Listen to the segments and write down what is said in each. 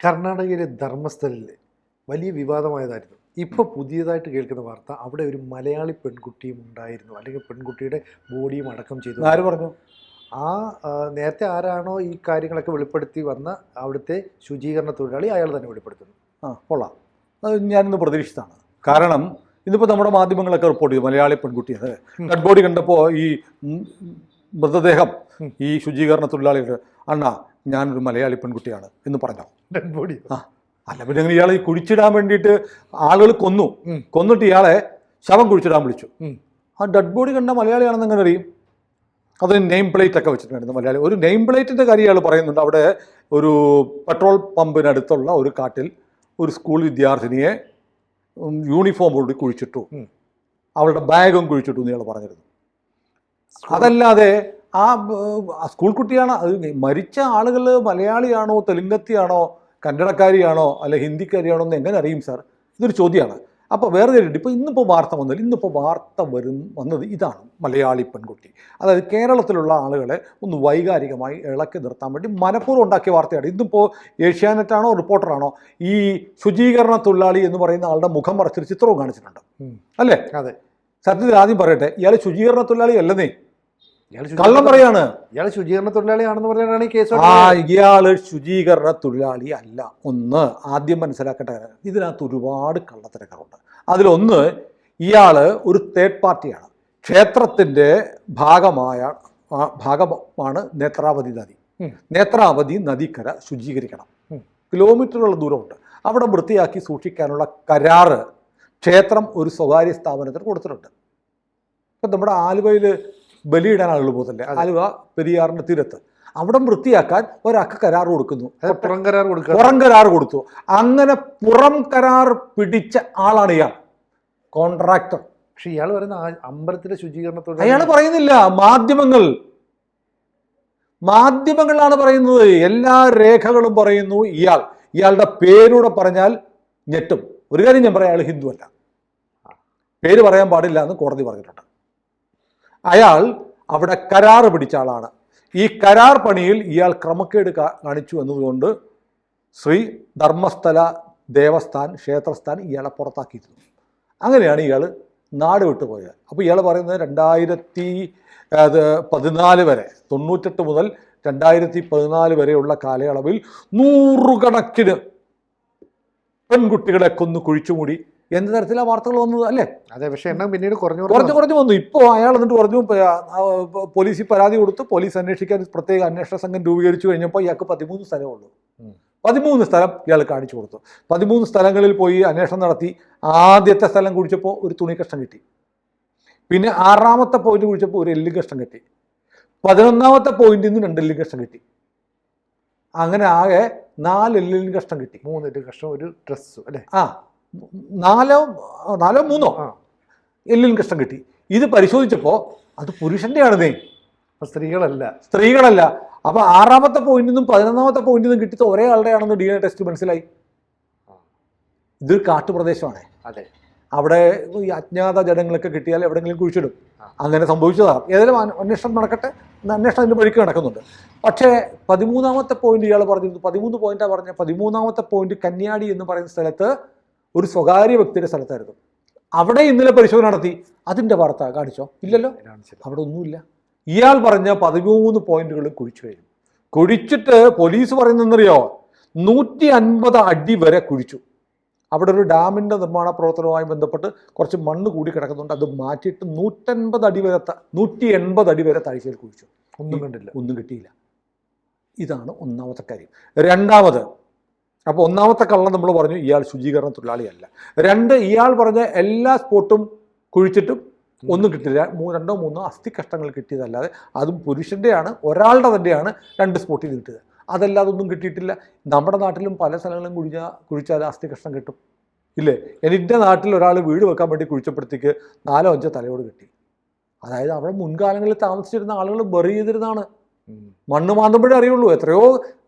കർണാടകയിലെ ധർമ്മസ്ഥലിൽ വലിയ വിവാദമായതായിരുന്നു. ഇപ്പോൾ പുതിയതായിട്ട് കേൾക്കുന്ന വാർത്ത അവിടെ ഒരു മലയാളി പെൺകുട്ടിയും ഉണ്ടായിരുന്നു, അല്ലെങ്കിൽ പെൺകുട്ടിയുടെ ബോഡിയും അടക്കം ചെയ്തു. ആര് പറഞ്ഞു? ആ നേരത്തെ ആരാണോ ഈ കാര്യങ്ങളൊക്കെ വെളിപ്പെടുത്തി വന്ന അവിടുത്തെ ശുചീകരണ തൊഴിലാളി അയാൾ തന്നെ വെളിപ്പെടുത്തുന്നു. കൊള്ളാം. അത് ഞാനിന്ന് പ്രതീക്ഷിച്ചതാണ്. കാരണം ഇന്നിപ്പോൾ നമ്മുടെ മാധ്യമങ്ങളൊക്കെ റിപ്പോർട്ട് ചെയ്തു മലയാളി പെൺകുട്ടിയത് ഡെഡ് ബോഡി കണ്ടപ്പോൾ ഈ മൃതദേഹം ഈ ശുചീകരണ തൊഴിലാളികൾ അണ്ണാ ഞാനൊരു മലയാളി പെൺകുട്ടിയാണ് എന്ന് പറഞ്ഞോ. ഡെഡ് ബോഡി അല്ല പിന്നെ ഇയാളെ കുഴിച്ചിടാൻ വേണ്ടിയിട്ട് ആളുകൾ കൊന്നിട്ട് ഇയാളെ ശവം കുഴിച്ചിടാൻ വിളിച്ചു. ആ ഡെഡ് ബോഡി കണ്ട മലയാളിയാണെന്ന് എങ്ങനെ അറിയും? അതിന് നെയിം പ്ലേറ്റ് ഒക്കെ വെച്ചിട്ടുണ്ടായിരുന്നു മലയാളി. ഒരു നെയിം പ്ലേറ്റിൻ്റെ കാര്യം ഇയാൾ പറയുന്നുണ്ട്. അവിടെ ഒരു പെട്രോൾ പമ്പിനടുത്തുള്ള ഒരു കാട്ടിൽ ഒരു സ്കൂൾ വിദ്യാർത്ഥിനിയെ യൂണിഫോമോട് കുഴിച്ചിട്ടു, അവളുടെ ബാഗും കുഴിച്ചിട്ടു എന്ന് ഇയാൾ പറഞ്ഞിരുന്നു. അതല്ലാതെ ആ സ്കൂൾ കുട്ടിയാണ് അത്. മരിച്ച ആളുകൾ മലയാളിയാണോ തെലുങ്കത്തിയാണോ കന്നഡക്കാരിയാണോ അല്ലെ ഹിന്ദിക്കാരിയാണോ എന്ന് എങ്ങനെ അറിയും സാർ? ഇതൊരു ചോദ്യമാണ്. അപ്പോൾ വേറെ കാര്യമുണ്ട്. ഇപ്പോൾ ഇന്നിപ്പോൾ വാർത്ത വന്നത് ഇതാണ്, മലയാളി പെൺകുട്ടി. അതായത് കേരളത്തിലുള്ള ആളുകളെ ഒന്ന് വൈകാരികമായി ഇളക്കി നിർത്താൻ വേണ്ടി മനഃപൂർവ്വം ഉണ്ടാക്കിയ വാർത്തയാണ്. ഇന്നിപ്പോൾ ഏഷ്യാനെറ്റാണോ റിപ്പോർട്ടറാണോ ഈ ശുചീകരണ തൊഴിലാളി എന്ന് പറയുന്ന ആളുടെ മുഖം മറച്ചൊരു ചിത്രവും കാണിച്ചിട്ടുണ്ട് അല്ലേ? അതെ. സത്യത്തിൽ ആദ്യം പറയട്ടെ, ഇയാൾ ശുചീകരണ തൊഴിലാളി അല്ലെന്നേ, കള്ളം പറയാണ്. ഇയാൾ ശുചീകരണ തൊഴിലാളിയാണെന്ന് പറഞ്ഞാണ് ഈ കേസ്. ഇയാള് ശുചീകരണ തൊഴിലാളി അല്ല. ഒന്ന് ആദ്യം മനസ്സിലാക്കേണ്ട കാര്യം, ഇതിനകത്ത് ഒരുപാട് കള്ളത്തരങ്ങളുണ്ട്. അതിലൊന്ന്, ഇയാള് ഒരു തേർഡ് പാർട്ടിയാണ്. ക്ഷേത്രത്തിന്റെ ഭാഗമാണ് നേത്രാവതി നദി. നേത്രാവതി നദിക്കര ശുചീകരിക്കണം. കിലോമീറ്ററുകളുടെ ദൂരമുണ്ട്. അവിടെ വൃത്തിയാക്കി സൂക്ഷിക്കാനുള്ള കരാറ് ക്ഷേത്രം ഒരു സ്വകാര്യ സ്ഥാപനത്തിന് കൊടുത്തിട്ടുണ്ട്. ഇപ്പം നമ്മുടെ ആലുവയിൽ ബലിയിടാൻ ആളുകൾ പോകുന്നില്ലേ, ആലുവ പെരിയാറിന്റെ തീരത്ത്, അവിടെ വൃത്തിയാക്കാൻ ഒരാൾക്ക് കരാർ കൊടുക്കുന്നു, പുറം കരാർ കൊടുത്തു. അങ്ങനെ പുറം കരാർ പിടിച്ച ആളാണ് ഇയാൾ, കോൺട്രാക്ടർ. പക്ഷെ ഇയാൾ പറയുന്ന അമ്പലത്തിലെ ശുചീകരണത്തോട് അയാൾ പറയുന്നില്ല, മാധ്യമങ്ങളാണ് പറയുന്നത്. എല്ലാ രേഖകളും പറയുന്നു. ഇയാളുടെ പേരൂടെ പറഞ്ഞാൽ ഞെട്ടും. ഒരു കാര്യം ഞാൻ പറയാം, അയാൾ ഹിന്ദു അല്ല, പേര് പറയാൻ പാടില്ല എന്ന് കോടതി പറഞ്ഞിട്ടുണ്ട്. അയാൾ അവിടെ കരാർ പിടിച്ച ആളാണ്. ഈ കരാർ പണിയിൽ ഇയാൾ ക്രമക്കേട് കാണിച്ചു എന്നതുകൊണ്ട് ശ്രീ ധർമ്മസ്ഥല ദേവസ്ഥാൻ ക്ഷേത്രസ്ഥാൻ ഇയാളെ പുറത്താക്കിയിരുന്നു. അങ്ങനെയാണ് ഇയാൾ നാട് വിട്ടുപോയത്. അപ്പോൾ ഇയാൾ പറയുന്നത് 2014 വരെ, 98 മുതൽ 2014 വരെയുള്ള കാലയളവിൽ 100 കണക്കിന് പെൺകുട്ടികളെ കൊന്നു കുഴിച്ചുമൂടി എന്ന തരത്തിലാണ് വാർത്തകൾ വന്നത് അല്ലേ? അതെ. പക്ഷേ എണ്ണം പിന്നീട് കുറഞ്ഞു വന്നു. ഇപ്പോൾ അയാൾ എന്നിട്ട് പറഞ്ഞു, പോലീസിൽ പരാതി കൊടുത്ത് പോലീസ് അന്വേഷിക്കാൻ പ്രത്യേക അന്വേഷണ സംഘം രൂപീകരിച്ചു കഴിഞ്ഞപ്പോൾ ഇയാൾക്ക് 13 സ്ഥലമുള്ളൂ. 13 സ്ഥലം ഇയാൾ കാണിച്ചു കൊടുത്തു. 13 സ്ഥലങ്ങളിൽ പോയി അന്വേഷണം നടത്തി. ആദ്യത്തെ സ്ഥലം കുഴിച്ചപ്പോൾ ഒരു തുണി കഷ്ണം കിട്ടി. പിന്നെ 6ാമത്തെ പോയിന്റ് കുഴിച്ചപ്പോൾ ഒരു എല്ലും കഷ്ണം കിട്ടി. 11ാമത്തെ പോയിന്റിൽ നിന്ന് 2 എല്ലും കഷ്ണം കിട്ടി. അങ്ങനെ ആകെ 4 എല്ലിൻ കഷ്ണം കിട്ടി. 3 എല്ലും കഷ്ണം, ഒരു ഡ്രസ്സ് അല്ലേ? നാലോ മൂന്നോ എല്ലിൻ കഷ്ണം കിട്ടി. ഇത് പരിശോധിച്ചപ്പോൾ അത് പുരുഷന്റെ ആണെന്നേ, സ്ത്രീകളല്ല. അപ്പൊ 6ാമത്തെ പോയിന്റിൽ നിന്നും 11ാമത്തെ പോയിന്റിൽ നിന്നും കിട്ടിയത് ഒരേ ആളുടെ ആണെന്ന് DNA ടെസ്റ്റ് മനസ്സിലായി. ഇതൊരു കാട്ടുപ്രദേശമാണ്. അതെ. അവിടെ ഈ അജ്ഞാത ജഡങ്ങളൊക്കെ കിട്ടിയാൽ എവിടെയെങ്കിലും കുഴിച്ചിടും. അങ്ങനെ സംഭവിച്ചതാണ്. ഏതായാലും അന്വേഷണം നടക്കട്ടെ. അന്വേഷണം അതിൻ്റെ വഴിക്ക് നടക്കുന്നുണ്ട്. പക്ഷേ 13ാമത്തെ പോയിന്റ് ഇയാൾ പറഞ്ഞിരുന്നു. 13 പോയിന്റാണ് പറഞ്ഞ. 13ാമത്തെ പോയിന്റ് കന്യാടി എന്ന് പറയുന്ന സ്ഥലത്ത് ഒരു സ്വകാര്യ വ്യക്തിയുടെ സ്ഥലത്തായിരുന്നു. അവിടെ ഇന്നലെ പരിശോധന നടത്തി. അതിൻ്റെ വാർത്ത കാണിച്ചോ? ഇല്ലല്ലോ, അവിടെ ഒന്നുമില്ല. ഇയാൾ പറഞ്ഞ 13 പോയിന്റുകൾ കുഴിച്ചു കഴിഞ്ഞു. കുഴിച്ചിട്ട് പോലീസ് പറയുന്നതെന്നറിയോ, 150 അടി വരെ കുഴിച്ചു. അവിടെ ഒരു ഡാമിൻ്റെ നിർമ്മാണ പ്രവർത്തനവുമായി ബന്ധപ്പെട്ട് കുറച്ച് മണ്ണ് കൂടി കിടക്കുന്നുണ്ട്. അത് മാറ്റിയിട്ട് 180 അടി വരെ താഴ്ചയിൽ കുഴിച്ചു. ഒന്നും കിട്ടിയില്ല. ഇതാണ് ഒന്നാമത്തെ കാര്യം. രണ്ടാമത്, അപ്പോൾ ഒന്നാമത്തെ കള്ളം നമ്മൾ പറഞ്ഞു, ഇയാൾ ശുചീകരണ തൊഴിലാളിയല്ല. 2, ഇയാൾ പറഞ്ഞ എല്ലാ സ്പോട്ടും കുഴിച്ചിട്ടും ഒന്നും കിട്ടില്ല. 2-3 അസ്ഥി കഷ്ണങ്ങൾ കിട്ടിയതല്ലാതെ, അതും പുരുഷൻ്റെയാണ്, ഒരാളുടെ തന്നെയാണ് 2 സ്പോട്ടിൽ കിട്ടിയത്. അതല്ലാതെ ഒന്നും കിട്ടിയിട്ടില്ല. നമ്മുടെ നാട്ടിലും പല സ്ഥലങ്ങളും കുഴിച്ചാൽ അസ്ഥി കഷ്ണം കിട്ടും ഇല്ലേ? എൻ്റെ നാട്ടിൽ ഒരാൾ വീട് വെക്കാൻ വേണ്ടി കുഴിച്ചപ്പോഴത്തേക്ക് 4-5 തലയോട് കിട്ടി. അതായത് അവിടെ മുൻകാലങ്ങളിൽ താമസിച്ചിരുന്ന ആളുകൾ ബറി ചെയ്തിരുന്നതാണ്. മണ്ണ് മാന്തുമ്പോഴേ അറിയുള്ളൂ.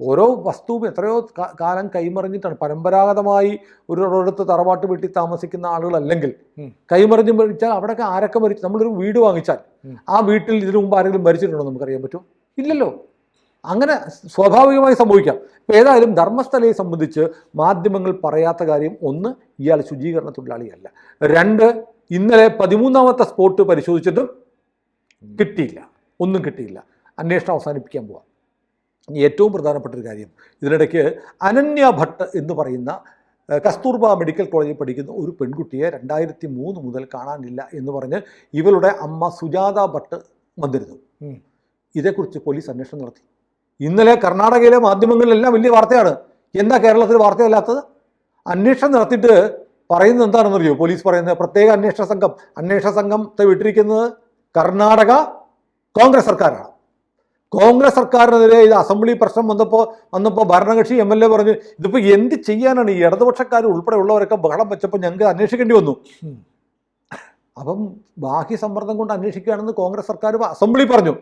ഓരോ വസ്തുവും എത്രയോ കാലം കൈമറിഞ്ഞിട്ടാണ്. പരമ്പരാഗതമായി ഒരിടത്ത് തറവാട്ട് വീട്ടിൽ താമസിക്കുന്ന ആളുകളല്ലെങ്കിൽ കൈമറിഞ്ഞ് മരിച്ചാൽ അവിടെയൊക്കെ ആരൊക്കെ മരിച്ചു. നമ്മളൊരു വീട് വാങ്ങിച്ചാൽ ആ വീട്ടിൽ ഇതിനു മുമ്പ് ആരെങ്കിലും മരിച്ചിട്ടുണ്ടോ നമുക്കറിയാൻ പറ്റും? ഇല്ലല്ലോ. അങ്ങനെ സ്വാഭാവികമായി സംഭവിക്കാം. ഇപ്പം ഏതായാലും ധർമ്മസ്ഥലയെ സംബന്ധിച്ച് മാധ്യമങ്ങൾ പറയാത്ത കാര്യം, ഒന്ന്, ഇയാൾ ശുചീകരണ തൊഴിലാളിയല്ല. രണ്ട്, ഇന്നലെ 13ാമത്തെ സ്പോട്ട് പരിശോധിച്ചിട്ടും കിട്ടിയില്ല, ഒന്നും കിട്ടിയില്ല. അന്വേഷണം അവസാനിപ്പിക്കാൻ പോവാം. ഏറ്റവും പ്രധാനപ്പെട്ട ഒരു കാര്യം, ഇതിനിടയ്ക്ക് അനന്യ ഭട്ട് എന്ന് പറയുന്ന കസ്തൂർബ മെഡിക്കൽ കോളേജിൽ പഠിക്കുന്ന ഒരു പെൺകുട്ടിയെ 2003 മുതൽ കാണാനില്ല എന്ന് പറഞ്ഞ് ഇവളുടെ അമ്മ സുജാത ഭട്ട് വന്നിരുന്നു. ഇതേക്കുറിച്ച് പോലീസ് അന്വേഷണം നടത്തി. ഇന്നലെ കർണാടകയിലെ മാധ്യമങ്ങളിലെല്ലാം വലിയ വാർത്തയാണ്. എന്താ കേരളത്തിൽ വാർത്തയല്ലാത്തത്? അന്വേഷണം നടത്തിയിട്ട് പറയുന്നത് എന്താണെന്നറിയോ? പോലീസ് പറയുന്നത് പ്രത്യേക അന്വേഷണ സംഘത്തെ വിട്ടിരിക്കുന്നത് കർണാടക കോൺഗ്രസ് സർക്കാരാണ്. കോൺഗ്രസ് സർക്കാരിനെതിരെ ഇത് അസംബ്ലി പ്രശ്നം വന്നപ്പോൾ ഭരണകക്ഷി MLA പറഞ്ഞു, ഇതിപ്പോൾ എന്ത് ചെയ്യാനാണ്, ഈ ഇടതുപക്ഷക്കാർ ഉൾപ്പെടെ ഉള്ളവരൊക്കെ ബഹളം വെച്ചപ്പോൾ ഞങ്ങൾക്ക് അന്വേഷിക്കേണ്ടി വന്നു. അപ്പം ബാഹ്യ സമ്മർദ്ദം കൊണ്ട് അന്വേഷിക്കുകയാണെന്ന് കോൺഗ്രസ് സർക്കാർ അസംബ്ലി പറഞ്ഞു.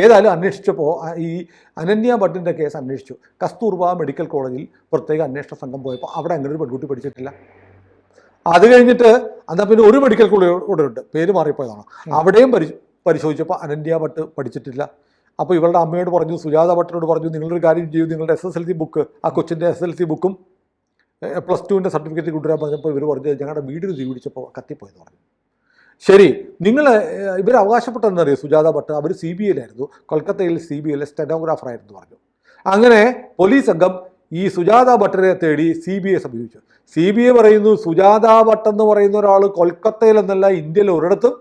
ഏതായാലും അന്വേഷിച്ചപ്പോൾ ഈ അനന്യ ഭട്ടിൻ്റെ കേസ് അന്വേഷിച്ചു. കസ്തൂർബ മെഡിക്കൽ കോളേജിൽ പ്രത്യേക അന്വേഷണ സംഘം പോയപ്പോൾ അവിടെ അങ്ങനെ ഒരു പെൺകുട്ടി പഠിച്ചിട്ടില്ല. അത് കഴിഞ്ഞിട്ട് എന്നാൽ പിന്നെ ഒരു മെഡിക്കൽ കോളേജ് കൂടെ ഉണ്ട്, പേര് മാറിപ്പോയതാണ്, അവിടെയും പരിശോധിച്ചപ്പോൾ അനന്യ ഭട്ട് പഠിച്ചിട്ടില്ല. അപ്പോൾ ഇവളുടെ അമ്മയോട് പറഞ്ഞു, സുജാത ഭട്ടിനോട് പറഞ്ഞു, നിങ്ങളൊരു കാര്യം ചെയ്യൂ, നിങ്ങളുടെ SSLC ബുക്ക്, ആ കൊച്ചിൻ്റെ SSLC ബുക്കും +2ൻ്റെ സർട്ടിഫിക്കറ്റ് കൊണ്ടുവരാൻ പറഞ്ഞപ്പോൾ ഇവർ പറഞ്ഞു ഞങ്ങളുടെ വീടിന് തീ പിടിച്ചപ്പോൾ കത്തിപ്പോയെന്ന് പറഞ്ഞു. ശരി, ഇവർ അവകാശപ്പെട്ടതെന്നറിയോ? സുജാത ഭട്ട് അവർ CBIയിലായിരുന്നു, കൊൽക്കത്തയിൽ CBIയിലെ സ്റ്റെനോഗ്രാഫറായിരുന്നു പറഞ്ഞു. അങ്ങനെ പോലീസ് സംഘം ഈ സുജാത ഭട്ടിനെ തേടി CBIയെ സമീപിച്ചു. CBI പറയുന്നു സുജാത ഭട്ട് എന്ന് പറയുന്ന ഒരാൾ കൊൽക്കത്തയിലെന്നല്ല ഇന്ത്യയിൽ ഒരിടത്തും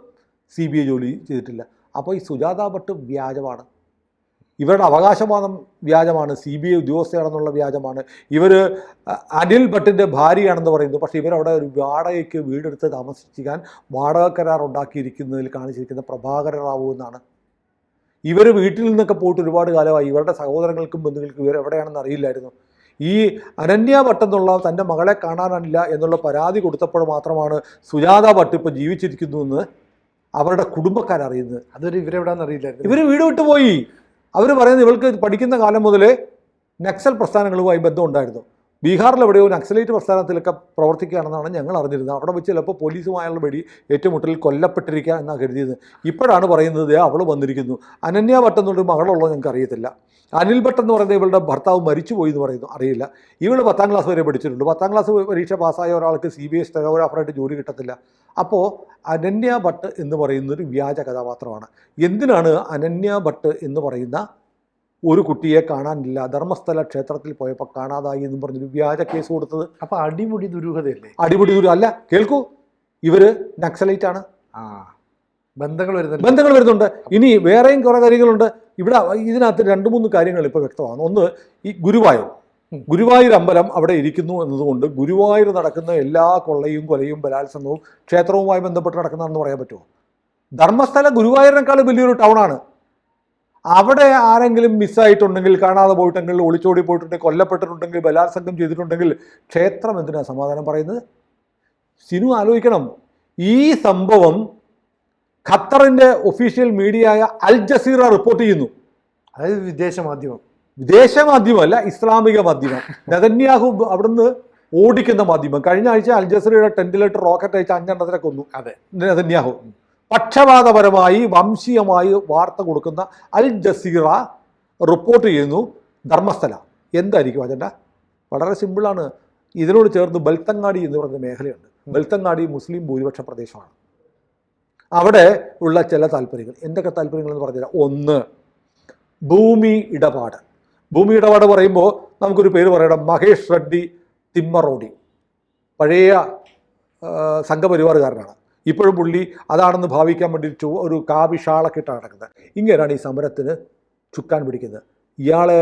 CBI ജോലി ചെയ്തിട്ടില്ല. അപ്പോൾ ഈ സുജാത ഭട്ട് വ്യാജമാണ്, ഇവരുടെ അവകാശവാദം വ്യാജമാണ്, CBI ഉദ്യോഗസ്ഥയാണെന്നുള്ള വ്യാജമാണ്, ഇവർ അനിൽ ഭട്ടിൻ്റെ ഭാര്യയാണെന്ന് പറയുന്നു. പക്ഷേ ഇവരവിടെ ഒരു വാടകയ്ക്ക് വീടെടുത്ത് താമസിക്കാൻ വാടക കരാർ ഉണ്ടാക്കിയിരിക്കുന്നതിൽ കാണിച്ചിരിക്കുന്ന പ്രഭാകര റാവു എന്നാണ്. ഇവർ വീട്ടിൽ നിന്നൊക്കെ പോയിട്ട് ഒരുപാട് കാലമായി. ഇവരുടെ സഹോദരങ്ങൾക്കും ബന്ധുക്കൾക്കും ഇവർ എവിടെയാണെന്ന് അറിയില്ലായിരുന്നു. ഈ അനന്യ ഭട്ട് എന്നുള്ള തൻ്റെ മകളെ കാണാനില്ല എന്നുള്ള പരാതി കൊടുത്തപ്പോൾ മാത്രമാണ് സുജാത ഭട്ട് ഇപ്പോൾ ജീവിച്ചിരിക്കുന്നു എന്ന് അവരുടെ കുടുംബക്കാരറിയുന്നത്. അതൊരു ഇവരെവിടാന്ന് അറിയില്ലായിരുന്നു. ഇവർ വീട് വിട്ടു പോയി. അവർ പറയുന്നത് ഇവൾക്ക് പഠിക്കുന്ന കാലം മുതലേ നക്സൽ പ്രസ്ഥാനങ്ങളുമായി ബന്ധമുണ്ടായിരുന്നു. ബീഹാറിലെവിടെയോ നക്സലൈറ്റ് പ്രസ്ഥാനത്തിലൊക്കെ പ്രവർത്തിക്കുകയാണെന്നാണ് ഞങ്ങൾ അറിഞ്ഞിരുന്നത്. അവിടെ വെച്ച് ചിലപ്പോൾ പോലീസുമായുള്ള ഏറ്റുമുട്ടലിൽ കൊല്ലപ്പെട്ടിരിക്കുക എന്നാണ് കരുതിയത്. ഇപ്പോഴാണ് പറയുന്നത് അവൾ വന്നിരിക്കുന്നു. അനന്യ ഭട്ട് എന്നൊരു മകളുള്ളത് ഞങ്ങൾക്ക് അറിയത്തില്ല. അനിൽ ഭട്ട് എന്ന് പറയുന്നത് ഇവളുടെ ഭർത്താവ് മരിച്ചുപോയി എന്ന് പറയുന്നു, അറിയില്ല. ഇവൾ 10ാം ക്ലാസ് വരെ പഠിച്ചിട്ടുണ്ട്. 10ാം ക്ലാസ് പരീക്ഷ പാസ്സായ ഒരാൾക്ക് CBI സ്റ്റെനോഗ്രാഫറായിട്ട് ജോലി കിട്ടത്തില്ല. അപ്പോൾ അനന്യ ഭട്ട് എന്ന് പറയുന്നൊരു വ്യാജ കഥാപാത്രമാണ്. എന്തിനാണ് അനന്യ ഭട്ട് എന്ന് പറയുന്ന ഒരു കുട്ടിയെ കാണാനില്ല, ധർമ്മസ്ഥല ക്ഷേത്രത്തിൽ പോയപ്പോൾ കാണാതായി എന്നും പറഞ്ഞൊരു വ്യാജ കേസ് കൊടുത്തത്? അപ്പോൾ അടിമുടി ദുരൂഹതയല്ലേ? അടിമുടി അല്ല, കേൾക്കൂ, ഇവർ നക്സലൈറ്റ് ആണ്. ബന്ധങ്ങൾ വരുന്നുണ്ട്. ഇനി വേറെയും കുറേ കാര്യങ്ങളുണ്ട്. ഇവിടെ ഇതിനകത്ത് 2-3 കാര്യങ്ങൾ ഇപ്പോൾ വ്യക്തമാണ്. ഒന്ന്, ഈ ഗുരുവായൂർ അമ്പലം അവിടെ ഇരിക്കുന്നു എന്നതുകൊണ്ട് ഗുരുവായൂർ നടക്കുന്ന എല്ലാ കൊള്ളയും കൊലയും ബലാത്സംഗവും ക്ഷേത്രവുമായി ബന്ധപ്പെട്ട് നടക്കുന്നതെന്ന് പറയാൻ പറ്റുമോ? ധർമ്മസ്ഥല ഗുരുവായൂരിനേക്കാൾ വലിയൊരു ടൗണാണ്. അവിടെ ആരെങ്കിലും മിസ്സായിട്ടുണ്ടെങ്കിൽ, കാണാതെ പോയിട്ടുണ്ടെങ്കിൽ, ഒളിച്ചോടി പോയിട്ടുണ്ടെങ്കിൽ, കൊല്ലപ്പെട്ടിട്ടുണ്ടെങ്കിൽ, ബലാത്സംഗം ചെയ്തിട്ടുണ്ടെങ്കിൽ ക്ഷേത്രം എന്തിനാണ് സമാധാനം പറയുന്നത്? സിനു ആലോചിക്കണം. ഈ സംഭവം ഖത്തറിൻ്റെ ഒഫീഷ്യൽ മീഡിയയായ അൽ ജസീറ റിപ്പോർട്ട് ചെയ്യുന്നു. അതായത് വിദേശ മാധ്യമമല്ല, ഇസ്ലാമിക മാധ്യമം. നെതന്യാഹു അവിടുന്ന് ഓടിക്കുന്ന മാധ്യമം. കഴിഞ്ഞ ആഴ്ച അൽ ജസീറയുടെ ടെൻറ്റിലിട്ട് റോക്കറ്റ് അയച്ച 5 എണ്ണത്തിനെ കൊന്നു. അതെ, നെതന്യാഹു. പക്ഷപാതപരമായി വംശീയമായി വാർത്ത കൊടുക്കുന്ന അൽ ജസീറ റിപ്പോർട്ട് ചെയ്യുന്നു ധർമ്മസ്ഥല. എന്തായിരിക്കും അജണ്ട? വളരെ സിമ്പിളാണ്. ഇതിനോട് ചേർന്ന് ബൽത്തങ്ങാടി എന്ന് പറയുന്ന മേഖലയുണ്ട്. ബൽത്തങ്ങാടി മുസ്ലിം ഭൂരിപക്ഷ പ്രദേശമാണ്. അവിടെ ഉള്ള ചില താല്പര്യങ്ങൾ, എന്തൊക്കെ താല്പര്യങ്ങൾ എന്ന് പറഞ്ഞാൽ, ഒന്ന്, ഭൂമി ഇടപാട്. ഭൂമി ഇടപാട് പറയുമ്പോൾ നമുക്കൊരു പേര് പറയണം, മഹേഷ് റെഡ്ഡി തിമ്മറോഡി. പഴയ സംഘപരിവാറുകാരനാണ്. ഇപ്പോഴും പുള്ളി അതാണെന്ന് ഭാവിക്കാൻ വേണ്ടിയിട്ട് ഒരു കാവിഷാളൊക്കെ ഇട്ടാണ് നടക്കുന്നത്. ഇങ്ങനെയാണ് ഈ സമരത്തിന് ചുക്കാൻ പിടിക്കുന്നത്. ഇയാളെ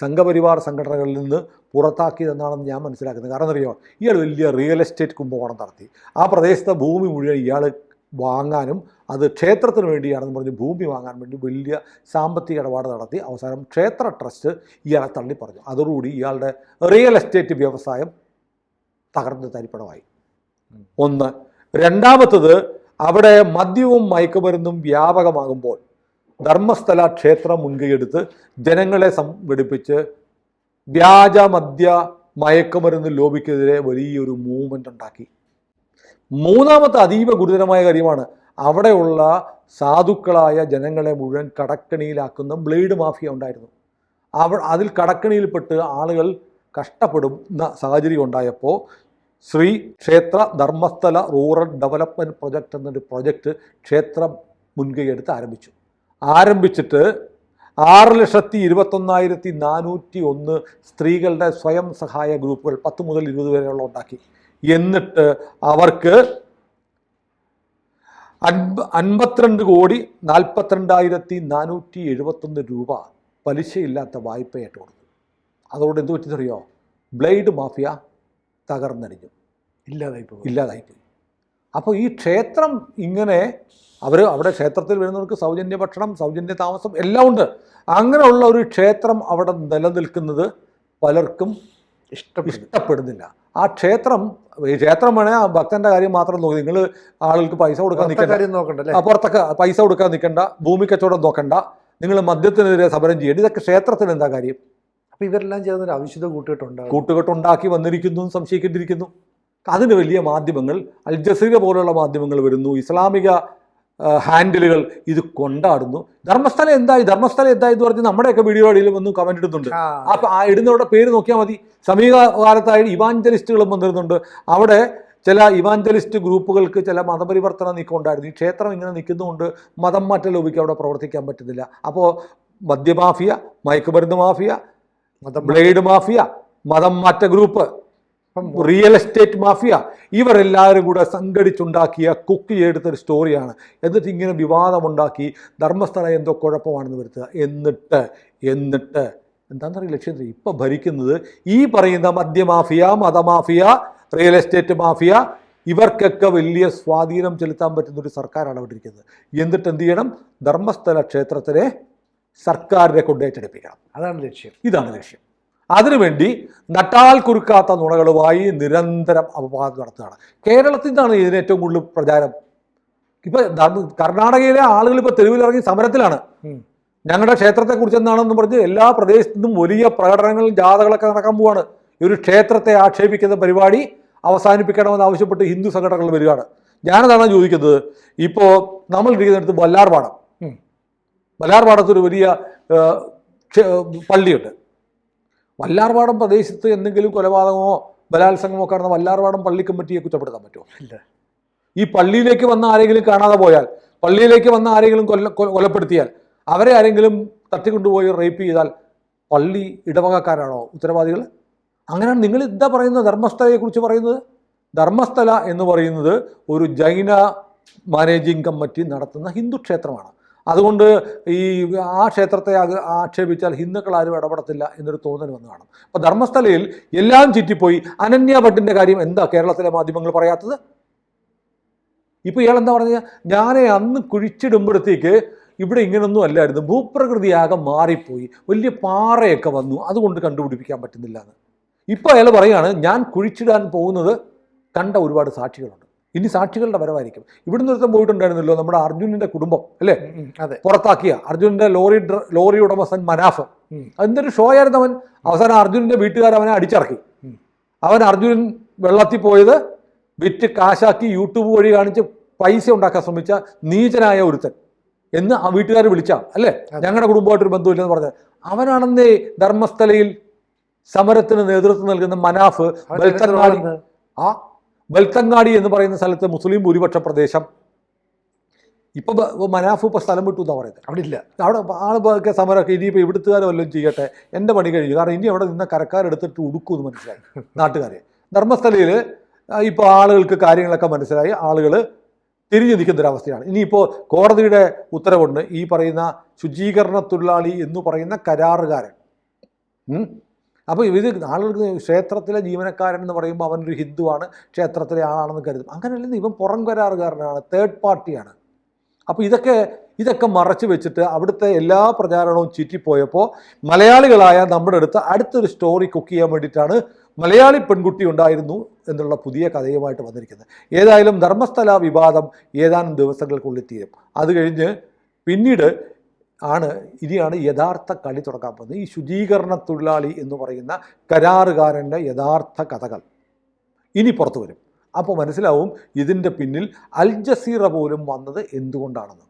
സംഘപരിവാർ സംഘടനകളിൽ നിന്ന് പുറത്താക്കിയതെന്നാണെന്ന് ഞാൻ മനസ്സിലാക്കുന്നത്. കാരണം അറിയോ, ഇയാൾ വലിയ റിയൽ എസ്റ്റേറ്റ് കുംഭകോണം നടത്തി. ആ പ്രദേശത്തെ ഭൂമി മുഴുവൻ ഇയാൾ വാങ്ങാനും അത് ക്ഷേത്രത്തിന് വേണ്ടിയാണെന്ന് പറഞ്ഞ് ഭൂമി വാങ്ങാൻ വേണ്ടി വലിയ സാമ്പത്തിക ഇടപാട് നടത്തി. അവസാനം ക്ഷേത്ര ട്രസ്റ്റ് ഇയാളെ തള്ളി പറഞ്ഞു. അതോടുകൂടി ഇയാളുടെ റിയൽ എസ്റ്റേറ്റ് വ്യവസായം തകർന്ന് തരിപ്പണമായി. ഒന്ന്. രണ്ടാമത്തത്, അവിടെ മദ്യവും മയക്കുമരുന്നും വ്യാപകമാകുമ്പോൾ ധർമ്മസ്ഥല ക്ഷേത്രം മുൻകൈയെടുത്ത് ജനങ്ങളെ സംഘടിപ്പിച്ച് വ്യാജ മദ്യ മയക്കുമരുന്ന് ലോബിക്കെതിരെ വലിയൊരു മൂവ്മെൻ്റ് ഉണ്ടാക്കി. മൂന്നാമത്തെ അതീവ ഗുരുതരമായ കാര്യമാണ്, അവിടെയുള്ള സാധുക്കളായ ജനങ്ങളെ മുഴുവൻ കടക്കണിയിലാക്കുന്ന ബ്ലേഡ് മാഫിയ ഉണ്ടായിരുന്നു. അതിൽ കടക്കണിയിൽപ്പെട്ട് ആളുകൾ കഷ്ടപ്പെടുന്ന സാഹചര്യം ഉണ്ടായപ്പോൾ ശ്രീ ക്ഷേത്ര ധർമ്മസ്ഥല റൂറൽ ഡെവലപ്മെൻറ്റ് പ്രൊജക്റ്റ് എന്നൊരു പ്രൊജക്റ്റ് ക്ഷേത്രം മുൻകൈയെടുത്ത് ആരംഭിച്ചിട്ട് 6,21,401 സ്ത്രീകളുടെ സ്വയം സഹായ ഗ്രൂപ്പുകൾ 10 മുതൽ 20 വരെയുള്ള ഉണ്ടാക്കി. എന്നിട്ട് അവർക്ക് 52,42,471 രൂപ പലിശയില്ലാത്ത വായ്പയായിട്ട് കൊടുത്തു. അതോടെ എന്ത് പറ്റിയെന്നറിയോ? Blade mafia തകർന്നടിഞ്ഞു, ഇല്ലാതായിപ്പോയി. അപ്പോൾ ഈ ക്ഷേത്രം ഇങ്ങനെ അവിടെ ക്ഷേത്രത്തിൽ വരുന്നവർക്ക് സൗജന്യ ഭക്ഷണം, സൗജന്യ താമസം എല്ലാം ഉണ്ട്. അങ്ങനെയുള്ള ഒരു ക്ഷേത്രം അവിടെ നിലനിൽക്കുന്നത് പലർക്കും ഇഷ്ടപ്പെടുന്നില്ല. ആ ക്ഷേത്രം വേണേൽ ആ ഭക്തന്റെ കാര്യം മാത്രം നോക്കി. നിങ്ങൾ ആളുകൾക്ക് പൈസ കൊടുക്കാൻ നിൽക്കണ്ട, പുറത്തൊക്കെ പൈസ കൊടുക്കാൻ നിൽക്കണ്ട, ഭൂമി കച്ചവടം നോക്കണ്ട, നിങ്ങൾ മദ്യത്തിനെതിരെ സമരം ചെയ്യേണ്ടി. ഇതൊക്കെ ക്ഷേത്രത്തിന് എന്താ കാര്യം? അപ്പോൾ ഇവരെല്ലാം ചേർന്നൊരു അവിശുദ്ധ കൂട്ടുകെട്ടുണ്ടാക്കി വന്നിരിക്കുന്നു, സംശയിക്കേണ്ടിയിരിക്കുന്നു. അതിന് വലിയ മാധ്യമങ്ങൾ, അൽ ജസീറ പോലുള്ള മാധ്യമങ്ങൾ വരുന്നു, ഇസ്ലാമിക ഹാൻഡിലുകൾ ഇത് കൊണ്ടാടുന്നു. ധർമ്മസ്ഥലം എന്തായി എന്ന് പറഞ്ഞ് നമ്മുടെയൊക്കെ വീഡിയോ അടിയിൽ വന്ന് കമന്റ് ഇടുന്നുണ്ട്. അപ്പം ആ ഇടുന്നവരുടെ പേര് നോക്കിയാൽ മതി. സമീപകാലത്തായി ഇവാഞ്ചലിസ്റ്റുകളും വന്നിരുന്നുണ്ട്. അവിടെ ചില ഇവാഞ്ചലിസ്റ്റ് ഗ്രൂപ്പുകൾക്ക് ചില മതപരിവർത്തന നീക്കം ഉണ്ടായിരുന്നു. ഈ ക്ഷേത്രം ഇങ്ങനെ നിൽക്കുന്നതുകൊണ്ട് മതം മാറ്റ ലോബിക്ക് അവിടെ പ്രവർത്തിക്കാൻ പറ്റുന്നില്ല. അപ്പോൾ മദ്യമാഫിയ, മയക്കുമരുന്ന് മാഫിയ, ബ്ലേഡ് മാഫിയ, മതം മാറ്റ ഗ്രൂപ്പ്, റിയൽ എസ്റ്റേറ്റ് മാഫിയ, ഇവരെല്ലാവരും കൂടെ സംഘടിച്ചുണ്ടാക്കിയ കുക്ക് ചെയ്തെടുത്തൊരു സ്റ്റോറിയാണ്. എന്നിട്ട് ഇങ്ങനെ വിവാദമുണ്ടാക്കി ധർമ്മസ്ഥലം എന്തോ കുഴപ്പമാണെന്ന് വരുത്തുക. എന്നിട്ട് എന്താണെന്നറിയില്ല ലക്ഷ്യം. ഇപ്പം ഭരിക്കുന്നത് ഈ പറയുന്ന മദ്യമാഫിയ, മതമാഫിയ, റിയൽ എസ്റ്റേറ്റ് മാഫിയ, ഇവർക്കൊക്കെ വലിയ സ്വാധീനം ചെലുത്താൻ പറ്റുന്നൊരു സർക്കാരാണ് അവിടെ ഇരിക്കുന്നത്. എന്നിട്ട് എന്ത് ചെയ്യണം? ധർമ്മസ്ഥല ക്ഷേത്രത്തിനെ സർക്കാരിനെ കൊണ്ടേറ്റെടുപ്പിക്കണം. ഇതാണ് ലക്ഷ്യം. അതിനുവേണ്ടി നട്ടാൽ കുറുക്കാത്ത നുണകളുമായി നിരന്തരം അപവാദം നടത്തുകയാണ്. കേരളത്തിൽ നിന്നാണ് ഇതിന് ഏറ്റവും കൂടുതൽ പ്രചാരം. ഇപ്പം കർണാടകയിലെ ആളുകൾ ഇപ്പോൾ തെരുവിലിറങ്ങി സമരത്തിലാണ്. ഞങ്ങളുടെ ക്ഷേത്രത്തെക്കുറിച്ച് എന്താണെന്ന് പറഞ്ഞ് എല്ലാ പ്രദേശത്തു നിന്നും വലിയ പ്രകടനങ്ങളും ജാഥകളൊക്കെ നടക്കാൻ പോവാണ്. ഈ ഒരു ക്ഷേത്രത്തെ ആക്ഷേപിക്കുന്ന പരിപാടി അവസാനിപ്പിക്കണമെന്ന് ആവശ്യപ്പെട്ട് ഹിന്ദു സംഘടനകൾ വരികയാണ്. ഞാനതാണ് ചോദിക്കുന്നത്. ഇപ്പോൾ നമ്മൾ ഇരിക്കുന്നിടത്ത് വല്ലാർപാടത്തൊരു വലിയ പള്ളിയുണ്ട്. വല്ലാർപാടം പ്രദേശത്ത് എന്തെങ്കിലും കൊലപാതകമോ ബലാത്സംഗമോ നടന്ന വല്ലാർപാടം പള്ളി കമ്മിറ്റിയെ കുറ്റപ്പെടുത്താൻ പറ്റുമോ? ഇല്ല. ഈ പള്ളിയിലേക്ക് വന്ന ആരെങ്കിലും കാണാതെ പോയാൽ, പള്ളിയിലേക്ക് വന്ന ആരെങ്കിലും കൊലപ്പെടുത്തിയാൽ, അവരെ ആരെങ്കിലും തട്ടിക്കൊണ്ടുപോയി റേപ്പ് ചെയ്താൽ പള്ളി ഇടവകക്കാരാണോ ഉത്തരവാദികൾ? അങ്ങനെയാണ് നിങ്ങൾ എന്താ പറയുന്നത്? ധർമ്മസ്ഥലയെക്കുറിച്ച് പറയുന്നത്. ധർമ്മസ്ഥല എന്ന് പറയുന്നത് ഒരു ജൈന മാനേജിങ് കമ്മിറ്റി നടത്തുന്ന ഹിന്ദു ക്ഷേത്രമാണ്. അതുകൊണ്ട് ഈ ആ ക്ഷേത്രത്തെ ആക്ഷേപിച്ചാൽ ഹിന്ദുക്കൾ ആരും ഇടപെടത്തില്ല എന്നൊരു തോന്നൽ വന്ന് കാണും. അപ്പോൾ ധർമ്മസ്ഥലയിൽ എല്ലാം ചുറ്റിപ്പോയി. അനന്യ ഭട്ടിൻ്റെ കാര്യം എന്താ കേരളത്തിലെ മാധ്യമങ്ങൾ പറയാത്തത്? ഇപ്പോൾ ഇയാളെന്താ പറഞ്ഞാൽ, ഞാൻ അന്ന് കുഴിച്ചിടുമ്പോഴത്തേക്ക് ഇവിടെ ഇങ്ങനൊന്നും അല്ലായിരുന്നു, ഭൂപ്രകൃതിയാകെ മാറിപ്പോയി, വലിയ പാറയൊക്കെ വന്നു, അതുകൊണ്ട് കണ്ടുപിടിപ്പിക്കാൻ പറ്റുന്നില്ല എന്ന്. ഇപ്പോൾ അയാൾ പറയുകയാണ്, ഞാൻ കുഴിച്ചിടാൻ പോകുന്നത് കണ്ട ഒരുപാട് സാക്ഷികളുണ്ട്, ഇനി സാക്ഷികളുടെ വരവായിരിക്കും. ഇവിടുന്ന് ഒരുത്തം പോയിട്ടുണ്ടായിരുന്നല്ലോ നമ്മുടെ അർജുനന്റെ കുടുംബം അല്ലേ, അതെ, പുറത്താക്കിയ അർജുനന്റെ ലോറി ഉടമസ്ഥൻ മനാഫ്. എന്തൊരു ഷോ ആയിരുന്നു അവൻ. അവസാനം അർജുനന്റെ വീട്ടുകാർ അവനെ അടിച്ചിറക്കി. അർജുനൻ വെള്ളത്തിൽ പോയത് വിറ്റ് കാശാക്കി യൂട്യൂബ് വഴി കാണിച്ച് പൈസ ഉണ്ടാക്കാൻ ശ്രമിച്ച നീചനായ ഒരുത്തൻ എന്ന് ആ വീട്ടുകാർ വിളിച്ച അല്ലേ, ഞങ്ങളുടെ കുടുംബമായിട്ടൊരു ബന്ധമില്ലെന്ന് പറഞ്ഞത് അവനാണെന്നേ ധർമ്മസ്ഥലയിൽ സമരത്തിന് നേതൃത്വം നൽകുന്ന മനാഫ്. ബൽത്തങ്ങാടി എന്ന് പറയുന്ന സ്ഥലത്ത് മുസ്ലിം ഭൂരിപക്ഷ പ്രദേശം. ഇപ്പൊ മനാഫ് ഇപ്പൊ സ്ഥലം വിട്ടു എന്നാ പറയുന്നത്. അവിടെ ഇല്ല, അവിടെ ആളുകളൊക്കെ സമരമൊക്കെ ഇനിയിപ്പോൾ ഇവിടുത്തുകാരോ വല്ലതും ചെയ്യട്ടെ, എൻ്റെ പണി കഴിഞ്ഞു. കാരണം ഇനി അവിടെ നിന്ന് കരക്കാരെടുത്തിട്ട് ഉടുക്കുമെന്ന് മനസ്സിലായി നാട്ടുകാരെ. ധർമ്മസ്ഥലയിൽ ഇപ്പോൾ ആളുകൾക്ക് കാര്യങ്ങളൊക്കെ മനസ്സിലായി, ആളുകൾ തിരിഞ്ഞു നിൽക്കുന്നൊരവസ്ഥയാണ്. ഇനിയിപ്പോൾ കോടതിയുടെ ഉത്തരവുണ്ട്. ഈ പറയുന്ന ശുചീകരണ തൊഴിലാളി എന്ന് പറയുന്ന കരാറുകാരൻ, അപ്പോൾ ഇത് ആളുകൾക്ക് ക്ഷേത്രത്തിലെ ജീവനക്കാരൻ എന്ന് പറയുമ്പോൾ അവനൊരു ഹിന്ദുവാണ്, ക്ഷേത്രത്തിലെ ആളാണെന്ന് കരുതും. അങ്ങനെയല്ലെന്ന്, ഇവൻ പുറം കരാറുകാരനാണ്, തേർഡ് പാർട്ടിയാണ്. അപ്പോൾ ഇതൊക്കെ മറച്ചു വെച്ചിട്ട് അവിടുത്തെ എല്ലാ പ്രചാരണവും ചീറ്റിപ്പോയപ്പോൾ മലയാളികളായ നമ്മുടെ അടുത്തൊരു സ്റ്റോറി കുക്ക് ചെയ്യാൻ വേണ്ടിയിട്ടാണ് മലയാളി പെൺകുട്ടി ഉണ്ടായിരുന്നു എന്നുള്ള പുതിയ കഥയുമായിട്ട് വന്നിരിക്കുന്നത്. ഏതായാലും ധർമ്മസ്ഥല വിവാദം ഏതാനും ദിവസങ്ങൾക്കുള്ളിൽ തീരും. അത് കഴിഞ്ഞ് പിന്നീട് ഇനിയാണ് യഥാർത്ഥ കളി തുടങ്ങാൻ പോകുന്നത്. ഈ ശുചീകരണ തൊഴിലാളി എന്ന് പറയുന്ന കരാറുകാരൻ്റെ യഥാർത്ഥ കഥകൾ ഇനി പുറത്തു വരും. അപ്പോൾ മനസ്സിലാവും ഇതിൻ്റെ പിന്നിൽ അൽ ജസീറ പോലും വന്നത് എന്തുകൊണ്ടാണെന്ന്.